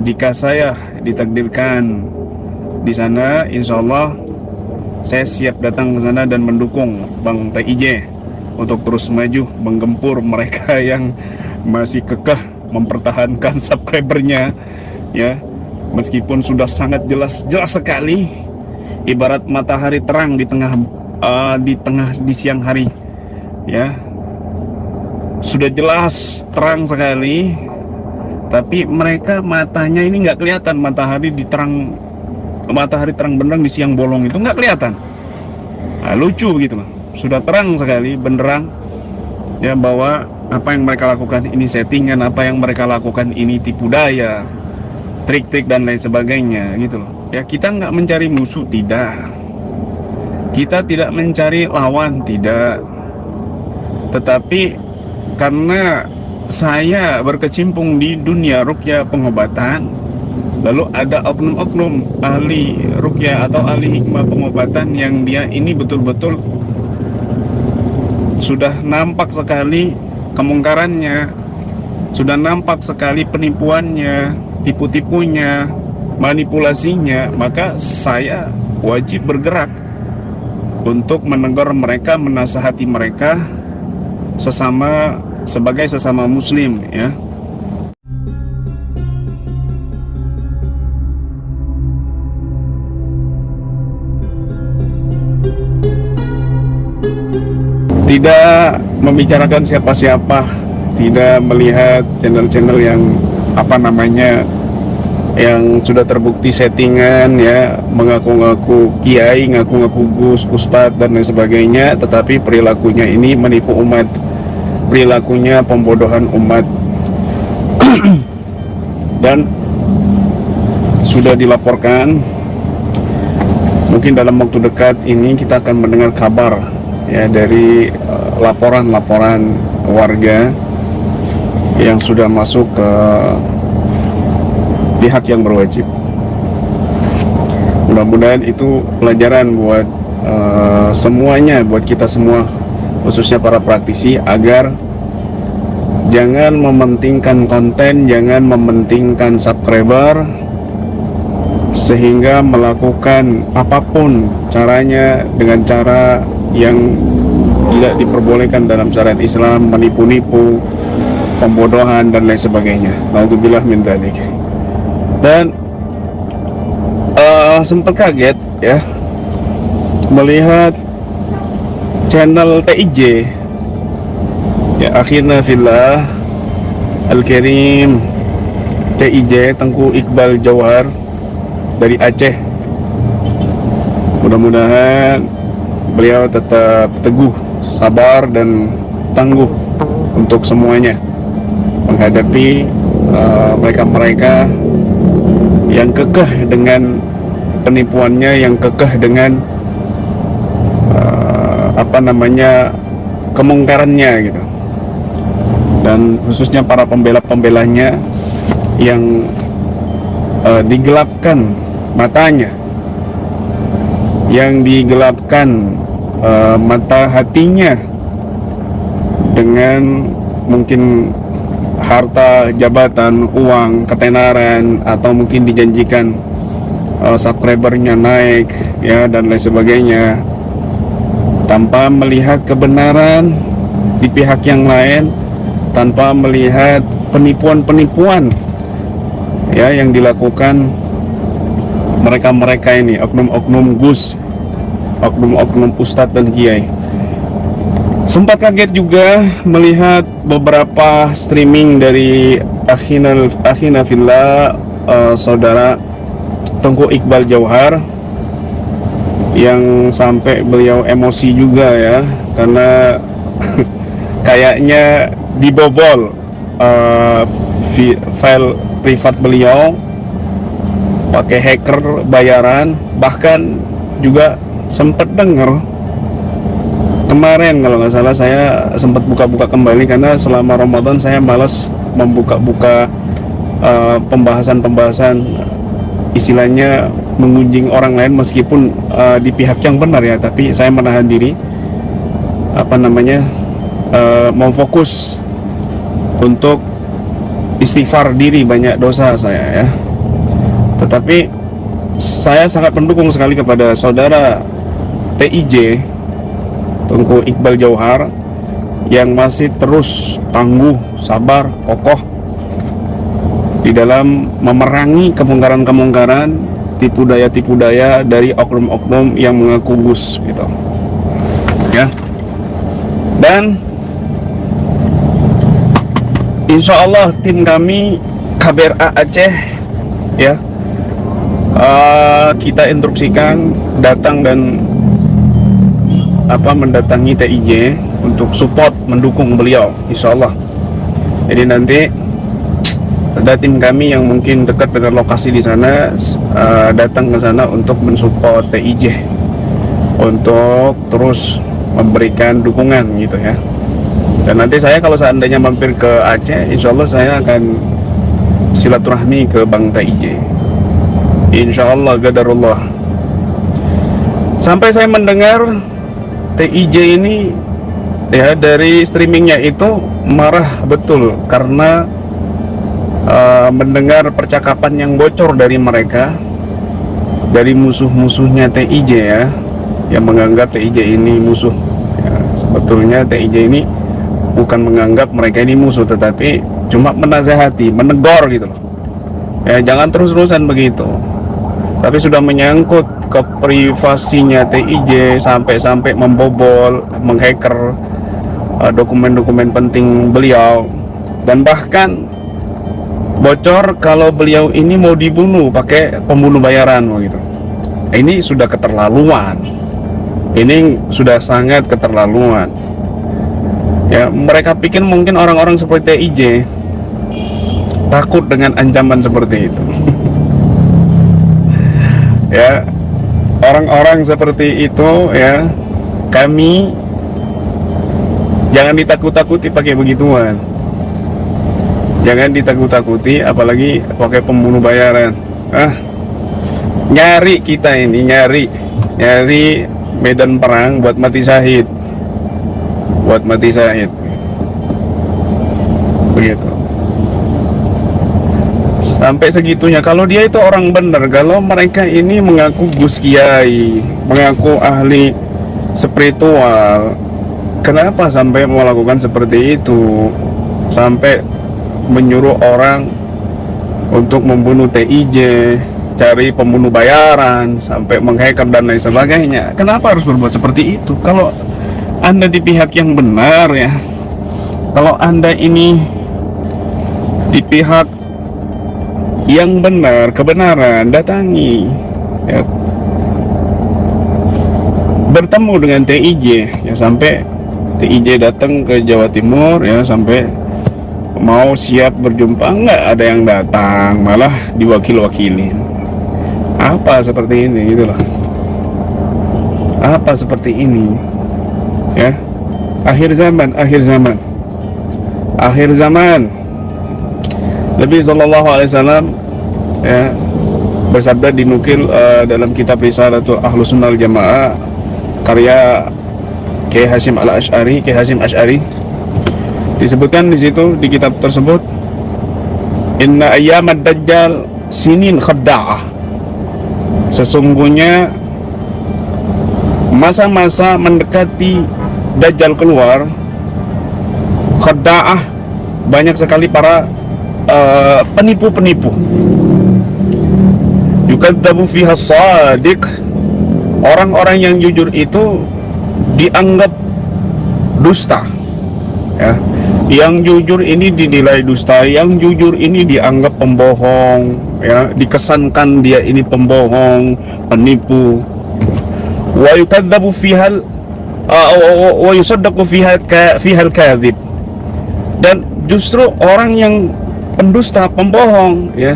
jika saya ditakdirkan di sana, insya Allah saya siap datang ke sana dan mendukung Bang TIJ untuk terus maju menggempur mereka yang masih kekeh mempertahankan subscribernya, ya, meskipun sudah sangat jelas sekali, ibarat matahari terang di tengah di siang hari, ya, sudah jelas terang sekali, tapi mereka matanya ini nggak kelihatan. Matahari terang benderang di siang bolong itu nggak kelihatan. Nah, lucu begitu loh. Sudah terang sekali benderang, ya, bahwa apa yang mereka lakukan ini settingan, apa yang mereka lakukan ini tipu daya, trik-trik dan lain sebagainya, gitu loh. Ya, kita nggak mencari musuh, tidak. Kita tidak mencari lawan, tidak. Tetapi karena saya berkecimpung di dunia ruqyah pengobatan, lalu ada oknum-oknum ahli ruqyah atau ahli hikmah pengobatan yang dia ini betul-betul sudah nampak sekali kemungkarannya, sudah nampak sekali penipuannya, tipu-tipunya, manipulasinya, maka saya wajib bergerak untuk menegur mereka, menasihati mereka sebagai sesama muslim, ya. Tidak membicarakan siapa-siapa, tidak melihat channel-channel yang yang sudah terbukti settingan, ya, mengaku-ngaku kiai, ngaku-ngaku gus, ustadz dan lain sebagainya, tetapi perilakunya ini menipu umat, perilakunya pembodohan umat. Dan sudah dilaporkan, mungkin dalam waktu dekat ini kita akan mendengar kabar, ya, dari laporan-laporan warga yang sudah masuk ke pihak yang berwajib. Mudah-mudahan itu pelajaran buat semuanya, buat kita semua, khususnya para praktisi, agar jangan mementingkan konten, jangan mementingkan subscriber, sehingga melakukan apapun caranya dengan cara yang tidak diperbolehkan dalam syariat Islam, menipu-nipu, pembodohan dan lain sebagainya. Naudzubillah min dzalik. Dan sempat kaget, ya, melihat channel TIJ, ya, akhirnya fillah Al-Karim TIJ Tengku Iqbal Jauhar dari Aceh. Mudah-mudahan beliau tetap teguh, sabar dan tangguh untuk semuanya menghadapi mereka-mereka yang kekeh dengan penipuannya, yang kekeh dengan kemungkarannya, gitu. Dan khususnya para pembela-pembelanya yang digelapkan matanya, yang digelapkan mata hatinya dengan mungkin harta, jabatan, uang, ketenaran, atau mungkin dijanjikan subscribernya naik, ya, dan lain sebagainya, tanpa melihat kebenaran di pihak yang lain, tanpa melihat penipuan-penipuan, ya, yang dilakukan mereka-mereka ini, oknum-oknum gus, oknum-oknum ustadz dan kiai. Sempat kaget juga melihat beberapa streaming dari akhina fillah, saudara Tengku Iqbal Jauhar, yang sampai beliau emosi juga, ya, karena kayaknya dibobol file privat beliau pakai hacker bayaran. Bahkan juga sempat dengar kemarin, kalau nggak salah, saya sempat buka-buka kembali karena selama Ramadan saya malas membuka-buka pembahasan-pembahasan, istilahnya mengunjing orang lain, meskipun di pihak yang benar, ya, tapi saya menahan diri, mau fokus untuk istighfar diri, banyak dosa saya, ya. Tetapi saya sangat mendukung sekali kepada saudara TIJ Tengku Iqbal Jauhar yang masih terus tangguh, sabar, kokoh di dalam memerangi kemungkaran-kemungkaran, tipu daya dari oknum-oknum yang mengaku Gus gitu. Ya. Dan insya Allah tim kami KBRA Aceh ya, kita instruksikan datang dan mendatangi TIJ untuk support mendukung beliau insya Allah. Jadi nanti ada tim kami yang mungkin dekat dengan lokasi di sana, datang ke sana untuk mensupport TIJ untuk terus memberikan dukungan gitu ya. Dan nanti saya kalau seandainya mampir ke Aceh, insya Allah saya akan silaturahmi ke Bang TIJ, insya Allah qadarullah. Sampai saya mendengar TIJ ini ya dari streamingnya itu marah betul karena mendengar percakapan yang bocor dari mereka, dari musuh-musuhnya TIJ ya, yang menganggap TIJ ini musuh ya. Sebetulnya TIJ ini bukan menganggap mereka ini musuh, tetapi cuma menasehati, menegur gitu loh ya, jangan terus-terusan begitu. Tapi sudah menyangkut ke privasinya TIJ, sampai-sampai membobol, menghacker dokumen-dokumen penting beliau, dan bahkan bocor kalau beliau ini mau dibunuh pakai pembunuh bayaran begitu. Ini sudah keterlaluan. Ini sudah sangat keterlaluan. Ya, mereka pikir mungkin orang-orang seperti TIJ takut dengan ancaman seperti itu. Ya, orang-orang seperti itu ya, kami jangan ditakut-takuti pakai begituan. Jangan ditakut-takuti, apalagi pakai pembunuh bayaran. Nyari kita ini, nyari medan perang buat mati syahid, begitu. Sampai segitunya. Kalau dia itu orang benar, kalau mereka ini mengaku Gus Kiai, mengaku ahli spiritual, kenapa sampai melakukan seperti itu, sampai menyuruh orang untuk membunuh TIJ, cari pembunuh bayaran, sampai menghacker dan lain sebagainya? Kenapa harus berbuat seperti itu? Kalau Anda di pihak yang benar ya, kalau Anda ini di pihak yang benar, kebenaran, datangi ya, bertemu dengan TIJ ya, sampai TIJ datang ke Jawa Timur ya, sampai mau siap berjumpa, nggak ada yang datang, malah diwakil-wakilin. Apa seperti ini gitu loh. Apa seperti ini ya? Akhir zaman Nabi sallallahu alaihi wasallam ya bersabda, dinukil dalam kitab Risalatul Ahlus Sunnah wal Jamaah karya Kiai Hasyim Asy'ari. Disebutkan di situ, di kitab tersebut, inna ayyamad dajjal sinin khadda'ah, sesungguhnya masa-masa mendekati dajjal keluar, khadda'ah, banyak sekali para penipu-penipu. Yukadzabu fiha shadiq, orang-orang yang jujur itu dianggap dusta ya. Yang jujur ini dinilai dusta, yang jujur ini dianggap pembohong ya, dikesankan dia ini pembohong, penipu. Wa yukadzabu fihal wa yusaddaqu fihal kadhib, dan justru orang yang pendusta, pembohong ya,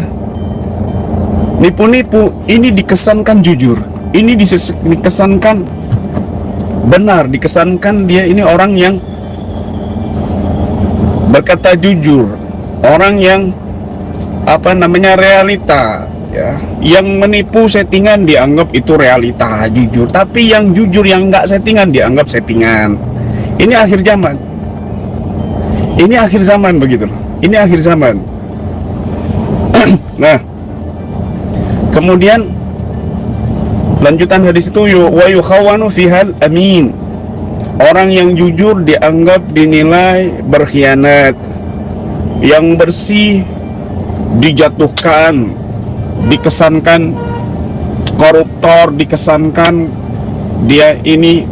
nipu-nipu, ini dikesankan jujur, ini dikesankan benar, dikesankan dia ini orang yang berkata jujur, orang yang realita ya. Yang menipu settingan dianggap itu realita, jujur. Tapi yang jujur, yang enggak settingan, dianggap settingan. Ini akhir zaman. Ini akhir zaman begitu. Ini akhir zaman. Nah, Kemudian lanjutan hadis itu, wa yukhawanu fihal amin. Orang yang jujur dianggap dinilai berkhianat, yang bersih dijatuhkan, dikesankan koruptor, dikesankan dia ini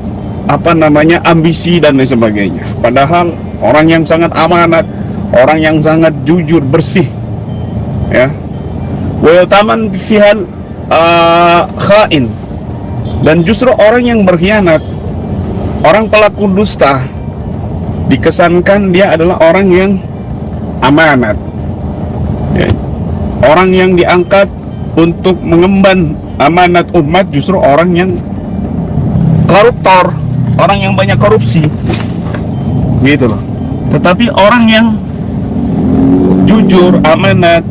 ambisi dan lain sebagainya. Padahal orang yang sangat amanat, orang yang sangat jujur, bersih, ya. Wa yutaman fihal khain. Dan justru orang yang berkhianat, orang pelaku dusta, dikesankan dia adalah orang yang amanat, ya. Orang yang diangkat untuk mengemban amanat umat justru orang yang koruptor, orang yang banyak korupsi, gitu loh. Tetapi orang yang jujur, amanat,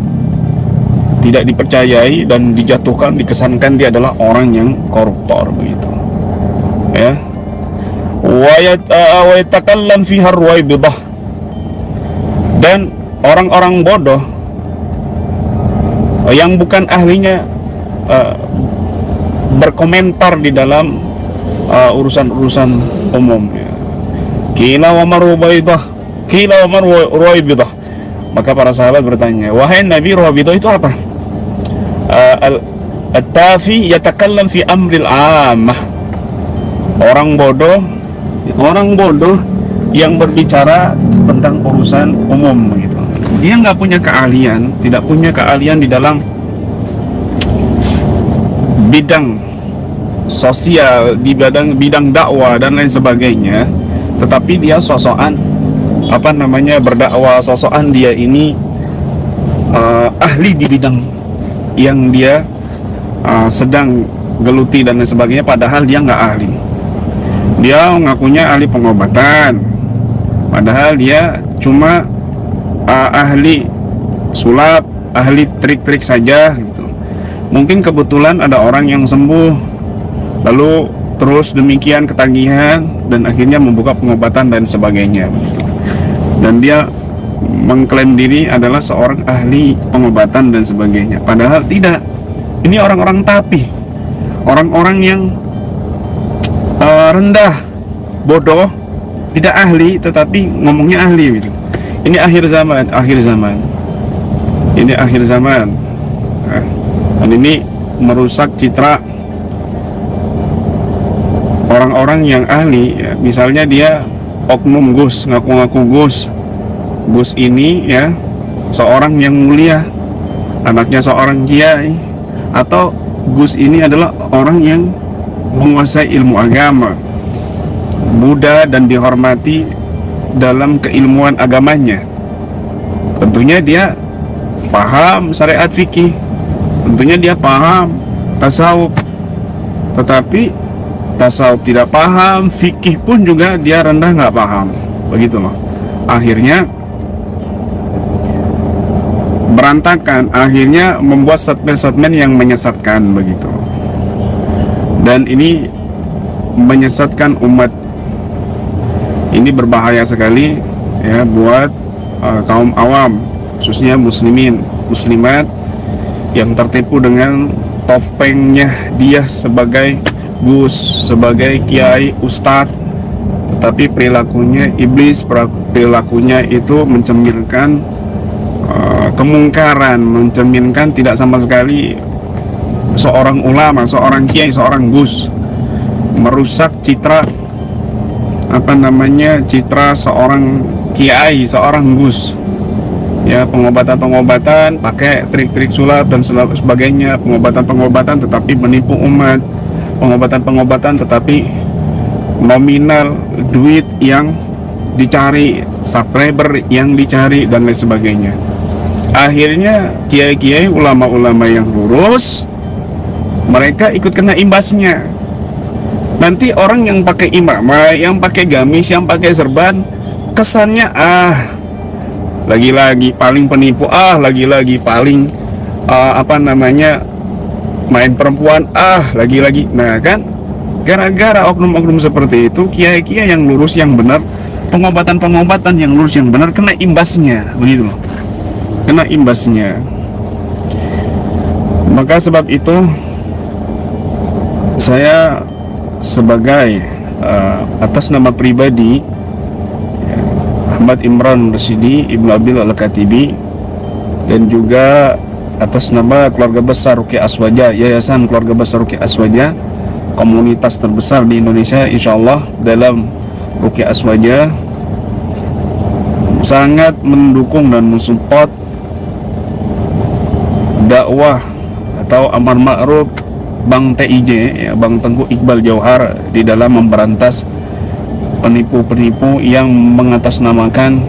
tidak dipercayai dan dijatuhkan, dikesankan dia adalah orang yang koruptor, begitu, ya. Wa yatakallam fiha ruwaibidah. Dan orang-orang bodoh yang bukan ahlinya berkomentar di dalam urusan-urusan umum, ya. Qila wa mar ruwaibidah, qila wa mar ruwaibidah. Maka para sahabat bertanya, wahai Nabi, ruwaibidah itu apa? At-tafi yatakallam fi amril ammah. Orang bodoh yang berbicara tentang urusan umum, gitu. Dia nggak punya keahlian, tidak punya keahlian di dalam bidang sosial, di bidang dakwah dan lain sebagainya. Tetapi dia sosokan berdakwah, sosokan dia ini ahli di bidang yang dia sedang geluti dan lain sebagainya, padahal dia nggak ahli. Dia ngakunya ahli pengobatan, padahal dia cuma ahli sulap, ahli trik-trik saja, gitu. Mungkin kebetulan ada orang yang sembuh, lalu terus demikian ketagihan dan akhirnya membuka pengobatan dan sebagainya, gitu. Dan dia mengklaim diri adalah seorang ahli pengobatan dan sebagainya, padahal tidak. Ini orang-orang tapi, orang-orang yang rendah, bodoh, tidak ahli, tetapi ngomongnya ahli, gitu. Ini akhir zaman. Ini akhir zaman. Dan ini merusak citra orang-orang yang ahli, ya. Misalnya dia oknum Gus, ngaku-ngaku Gus ini, ya, seorang yang mulia, anaknya seorang kiai, atau Gus ini adalah orang yang menguasai ilmu agama, muda dan dihormati dalam keilmuan agamanya. Tentunya dia paham syariat fikih, tentunya dia paham tasawuf, tetapi tasawuf tidak paham, fikih pun juga dia rendah, nggak paham, begitu loh. Akhirnya berantakan, akhirnya membuat statement-statement yang menyesatkan, begitu. Dan ini menyesatkan umat. Ini berbahaya sekali, ya, buat kaum awam, khususnya muslimin, muslimat yang tertipu dengan topengnya dia sebagai Gus, sebagai kiai, ustadz, tetapi perilakunya iblis, perilakunya itu mencerminkan kemungkaran, mencerminkan tidak sama sekali seorang ulama, seorang kiai, seorang Gus, merusak citra citra seorang kiai, seorang Gus, ya. Pengobatan pakai trik-trik sulap dan sebagainya, pengobatan tetapi menipu umat, pengobatan tetapi nominal, duit yang dicari, subscriber yang dicari dan lain sebagainya. Akhirnya kiai-kiai, ulama-ulama yang lurus, mereka ikut kena imbasnya. Nanti orang yang pakai imamah, yang pakai gamis, yang pakai serban, kesannya lagi-lagi paling penipu, lagi-lagi paling main perempuan, lagi-lagi. Nah kan, gara-gara oknum-oknum seperti itu, kiai-kiai yang lurus, yang benar, pengobatan yang lurus, yang benar, kena imbasnya, begitu loh. Kena imbasnya. Maka sebab itu saya sebagai atas nama pribadi Ahmad Imran Rashidi Ibnu Abil Al-Katibi, dan juga atas nama keluarga besar Ruqyah Aswaja, Yayasan Keluarga Besar Ruqyah Aswaja, komunitas terbesar di Indonesia insyaallah dalam Ruqyah Aswaja, sangat mendukung dan mensupport dakwah atau amar ma'ruf Bang TIJ, ya, Bang Tengku Iqbal Jauhar, di dalam memberantas penipu-penipu yang mengatasnamakan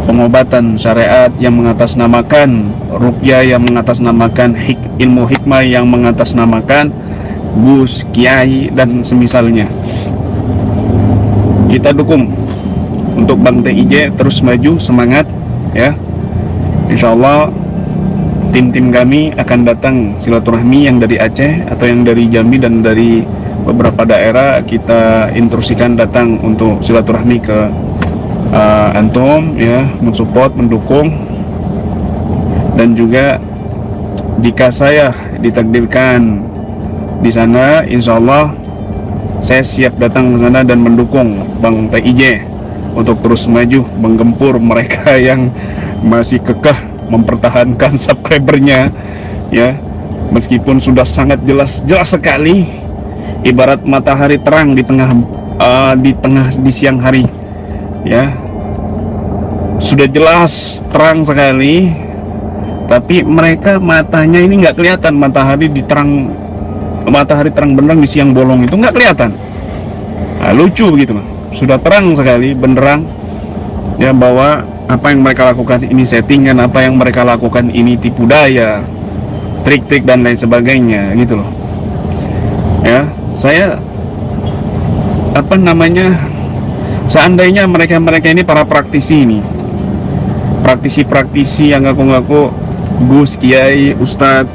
pengobatan syariat, yang mengatasnamakan ruqyah, yang mengatasnamakan ilmu hikmah, yang mengatasnamakan gus, kiai, dan semisalnya. Kita dukung untuk Bang TIJ terus maju, semangat ya. Insyaallah tim-tim kami akan datang silaturahmi yang dari Aceh atau yang dari Jambi dan dari beberapa daerah, kita instruksikan datang untuk silaturahmi ke antum ya, mensupport, mendukung. Dan juga jika saya ditakdirkan di sana, insyaallah saya siap datang ke sana dan mendukung Bang TIJ untuk terus maju menggempur mereka yang masih kekeh mempertahankan subscribernya ya, meskipun sudah sangat jelas sekali, ibarat matahari terang di siang hari ya, sudah jelas terang sekali, tapi mereka matanya ini nggak kelihatan. Matahari terang benderang di siang bolong itu nggak kelihatan. Nah, lucu begitu, sudah terang sekali benderang ya, bahwa apa yang mereka lakukan ini settingan, apa yang mereka lakukan ini tipu daya, trik-trik dan lain sebagainya gitu loh ya. Saya seandainya mereka ini para praktisi ini, praktisi yang ngaku-ngaku gus, kiai, ustadz,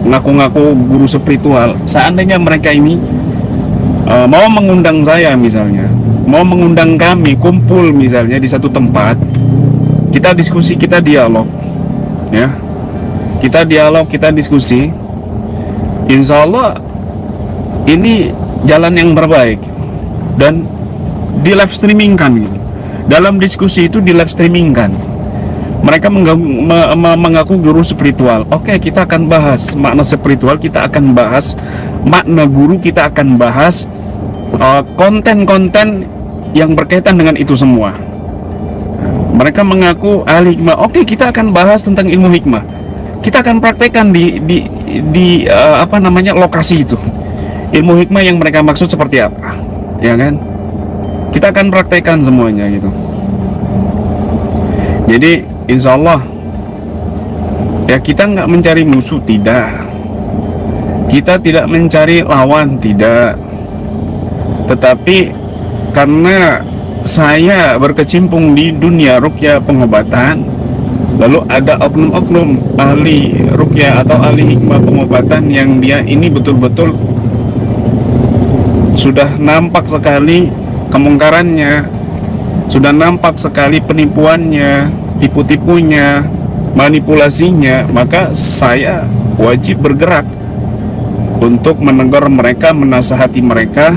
ngaku-ngaku guru spiritual, seandainya mereka ini mau mengundang saya misalnya, mau mengundang kami kumpul misalnya di satu tempat, kita diskusi, kita dialog ya, kita diskusi, insya Allah ini jalan yang terbaik dan di live streamingkan gitu. Dalam diskusi itu di live streamingkan, mereka mengaku guru spiritual. Oke, kita akan bahas makna spiritual, kita akan bahas makna guru, kita akan bahas konten-konten yang berkaitan dengan itu semua. Mereka mengaku ahli hikmah. Oke, kita akan bahas tentang ilmu hikmah. Kita akan praktekkan di lokasi itu. Ilmu hikmah yang mereka maksud seperti apa, ya kan? Kita akan praktekkan semuanya gitu. Jadi insya Allah ya, kita nggak mencari musuh, tidak. Kita tidak mencari lawan, tidak. Tetapi karena saya berkecimpung di dunia ruqyah pengobatan, lalu ada oknum-oknum ahli ruqyah atau ahli hikmah pengobatan yang dia ini betul-betul sudah nampak sekali kemungkarannya, sudah nampak sekali penipuannya, tipu-tipunya, manipulasinya, maka saya wajib bergerak untuk menegur mereka, menasihati mereka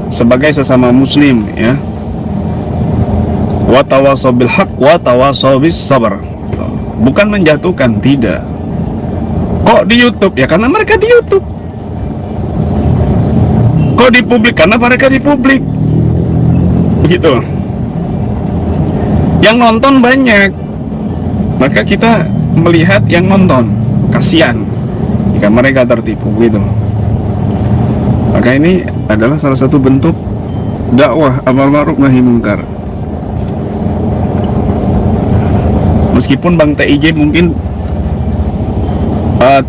sebagai sesama muslim ya. Wa tawassaw bil haq wa tawassaw bis sabr. Bukan menjatuhkan, tidak. Kok di YouTube? Ya karena mereka di YouTube. Kok di publik? Karena mereka di publik. Begitu. Yang nonton banyak, maka kita melihat yang nonton. Kasihan jika mereka tertipu gitu. Maka ini adalah salah satu bentuk dakwah amar ma'ruf nahi munkar. Meskipun Bang TIJ mungkin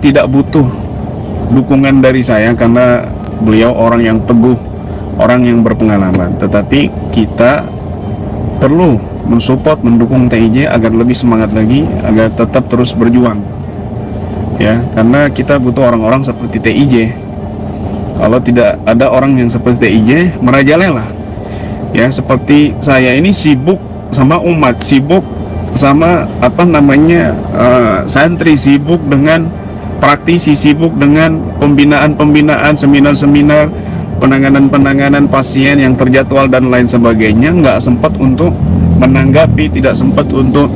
tidak butuh dukungan dari saya karena beliau orang yang teguh, orang yang berpengalaman, tetapi kita perlu mensupport, mendukung TIJ agar lebih semangat lagi, agar tetap terus berjuang ya, karena kita butuh orang-orang seperti TIJ. Kalau tidak ada orang yang seperti TIJ, merajalela ya. Seperti saya ini sibuk sama umat, sibuk sama apa namanya santri sibuk dengan praktisi, sibuk dengan pembinaan-pembinaan, seminar-seminar, penanganan-penanganan pasien yang terjadwal dan lain sebagainya, nggak sempat untuk menanggapi, tidak sempat untuk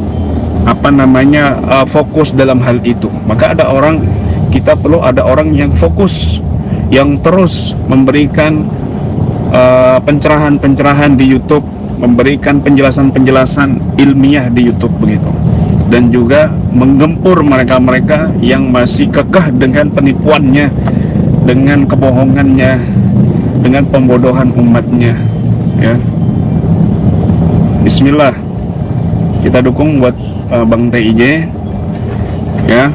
apa namanya fokus dalam hal itu. Maka kita perlu ada orang yang fokus, yang terus memberikan pencerahan-pencerahan di YouTube, memberikan penjelasan-penjelasan ilmiah di YouTube begitu, dan juga menggempur mereka-mereka yang masih kekeh dengan penipuannya, dengan kebohongannya, dengan pembodohan umatnya, ya. Bismillah, kita dukung buat Bang TIJ, ya.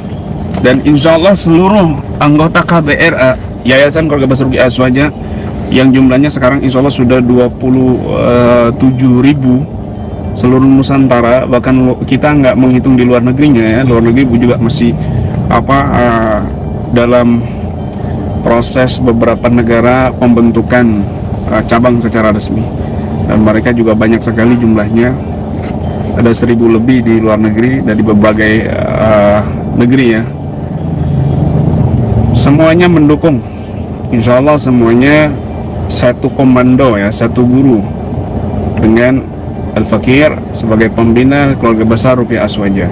Dan insya Allah seluruh anggota KBRA, Yayasan Keluarga Besar Ruqyah Azwajah, yang jumlahnya sekarang insya Allah sudah 27.000 seluruh Nusantara, bahkan kita nggak menghitung di luar negerinya, ya. Luar negeri juga masih dalam proses beberapa negara pembentukan cabang secara resmi, dan mereka juga banyak sekali jumlahnya, ada 1.000 lebih di luar negeri dari berbagai negeri, ya. Semuanya mendukung, insya Allah semuanya satu komando, ya, satu guru, dengan Al-Fakir sebagai pembina Keluarga Besar Ruqyah Azwajah.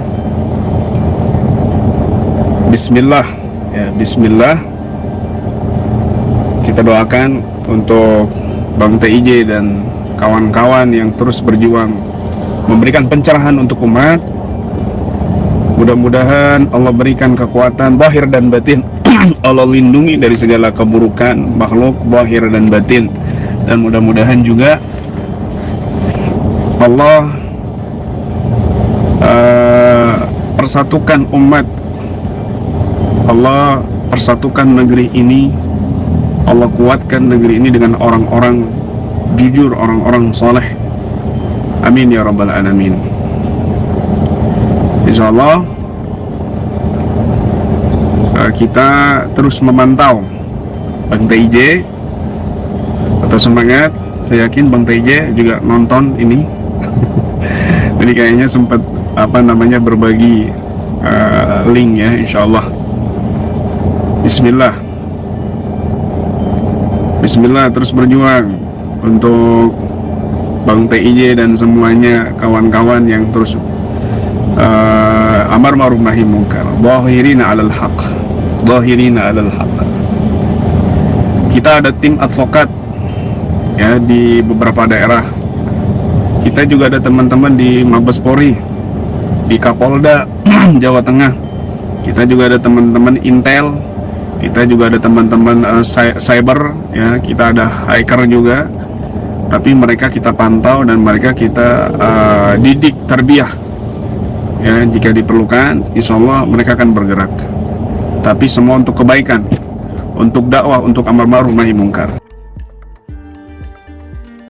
Bismillah, ya, Bismillah. Kita doakan untuk Bang TIJ dan kawan-kawan yang terus berjuang memberikan pencerahan untuk umat. Mudah-mudahan Allah berikan kekuatan zahir dan batin. Allah lindungi dari segala keburukan makhluk zahir dan batin, dan mudah-mudahan juga Allah persatukan umat, Allah persatukan negeri ini, Allah kuatkan negeri ini dengan orang-orang jujur, orang-orang soleh. Amin ya rabbal alamin. Insyaallah kita terus memantau Bang TIJ, atau semangat. Saya yakin Bang TIJ juga nonton ini. Jadi kayaknya sempat berbagi link, ya, insyaallah. Bismillah, Bismillah, terus berjuang untuk Bang TIJ dan semuanya kawan-kawan yang terus amar ma'ruf nahi munkar, zahirina 'alal haq, zahirina 'alal haq. Kita ada tim advokat, ya, di beberapa daerah. Kita juga ada teman-teman di Mabes Polri, di Kapolda Jawa Tengah. Kita juga ada teman-teman Intel, kita juga ada teman-teman cyber, ya, kita ada hacker juga. Tapi mereka kita pantau dan mereka kita didik, tarbiyah, ya, jika diperlukan, insya Allah mereka akan bergerak. Tapi semua untuk kebaikan, untuk dakwah, untuk amar ma'ruf nahi munkar.